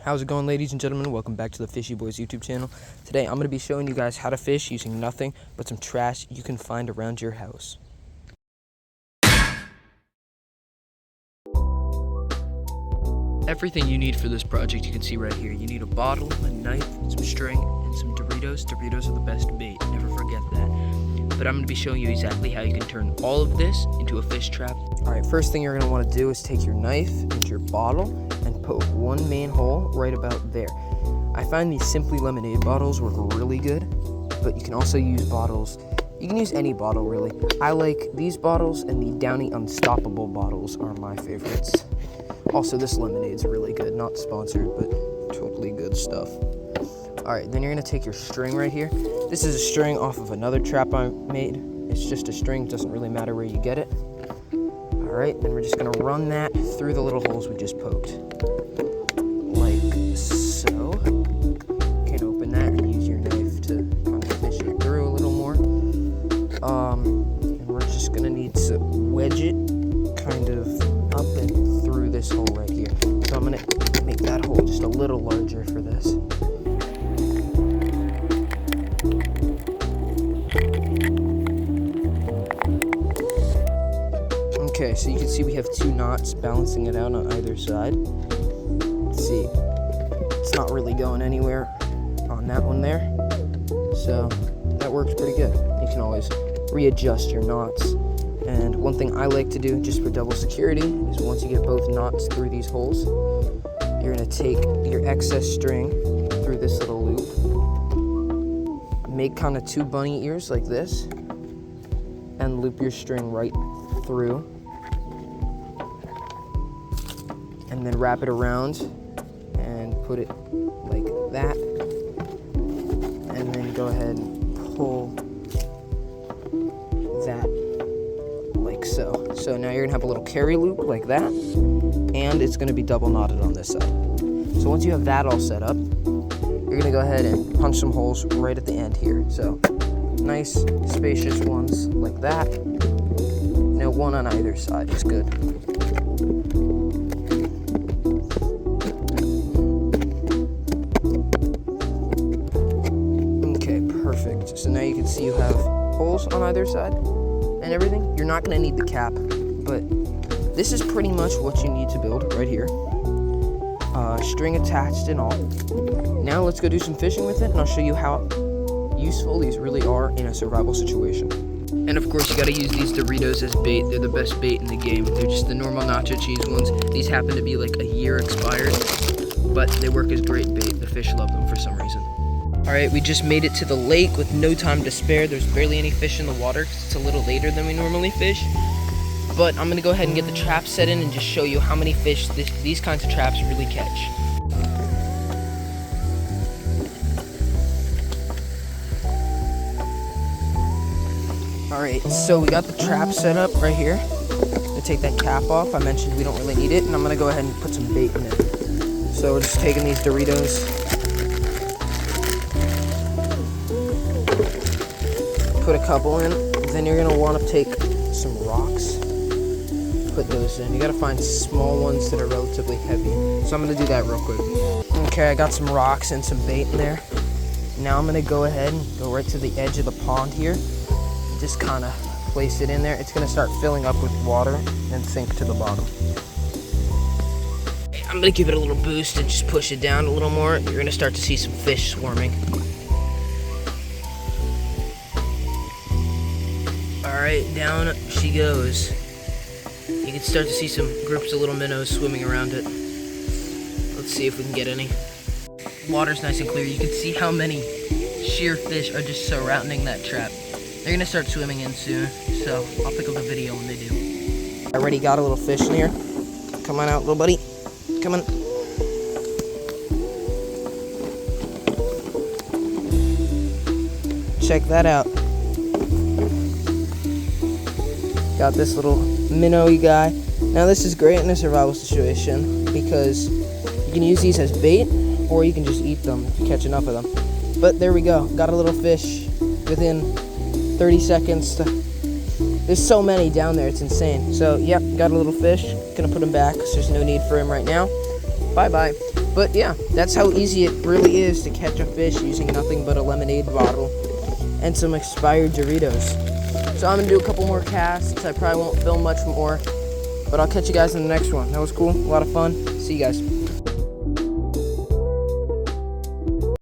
How's it going, ladies and gentlemen? Welcome back to the Fishy Boys YouTube channel. Today I'm going to be showing you guys how to fish using nothing but some trash you can find around your house. Everything you need for this project you can see right here. You need a bottle, a knife, some string, and some Doritos. Doritos are the best bait, never forget that. But I'm going to be showing you exactly how you can turn all of this into a fish trap. Alright, first thing you're going to want to do is take your knife and your bottle and poke one main hole right about there. I find these Simply Lemonade bottles work really good, but you can also use bottles. You can use any bottle, really. I like these bottles, and the Downy Unstoppable bottles are my favorites. Also, this lemonade's really good. Not sponsored, but totally good stuff. Alright, then you're going to take your string right here. This is a string off of another trap I made. It's just a string, doesn't really matter where you get it. Alright, then we're just going to run that through the little holes we just poked. Like so. You can open that and use your knife to kind of fish it through a little more. And we're just going to need to wedge it kind of up and through this hole right here. So I'm going to make that hole just a little larger for this. Okay, so you can see we have two knots balancing it out on either side. Let's see, it's not really going anywhere on that one there. So that works pretty good. You can always readjust your knots. And one thing I like to do just for double security is once you get both knots through these holes, you're gonna take your excess string through this little loop, make kind of two bunny ears like this, and loop your string right through. And then wrap it around and put it like that. And then go ahead and pull that like so. So now you're gonna have a little carry loop like that, and it's gonna be double knotted on this side. So once you have that all set up, you're gonna go ahead and punch some holes right at the end here. So nice spacious ones like that. Now one on either side is good. Perfect. So now you can see you have holes on either side and everything. You're not going to need the cap, but this is pretty much what you need to build right here. String attached and all. Now let's go do some fishing with it, and I'll show you how useful these really are in a survival situation. And of course, you got to use these Doritos as bait. They're the best bait in the game. They're just the normal nacho cheese ones. These happen to be like a year expired, but they work as great bait. The fish love them for some reason. Alright, we just made it to the lake with no time to spare. There's barely any fish in the water because it's a little later than we normally fish. But I'm going to go ahead and get the trap set in and just show you how many fish these kinds of traps really catch. Alright, so we got the trap set up right here. I'm going to take that cap off. I mentioned we don't really need it, and I'm going to go ahead and put some bait in it. So we're just taking these Doritos. Put a couple in, then you're gonna want to take some rocks, put those in. You gotta find small ones that are relatively heavy. So I'm gonna do that real quick. Okay, I got some rocks and some bait in there. Now I'm gonna go ahead and go right to the edge of the pond here. Just kind of place it in there. It's gonna start filling up with water and sink to the bottom. I'm gonna give it a little boost and just push it down a little more. You're gonna start to see some fish swarming. Alright, down she goes. You can start to see some groups of little minnows swimming around it. Let's see if we can get any. Water's nice and clear. You can see how many sheer fish are just surrounding that trap. They're gonna start swimming in soon, so I'll pick up a video when they do. I already got a little fish in here. Come on out, little buddy. Come on. Check that out. Got this little minnowy guy. Now this is great in a survival situation because you can use these as bait, or you can just eat them if you catch enough of them. But there we go. Got a little fish within 30 seconds. There's so many down there, it's insane. So, yep, got a little fish. Gonna put him back because there's no need for him right now. Bye-bye. But yeah, that's how easy it really is to catch a fish using nothing but a lemonade bottle and some expired Doritos. So I'm gonna do a couple more casts. I probably won't film much more, but I'll catch you guys in the next one. That was cool, a lot of fun. See you guys.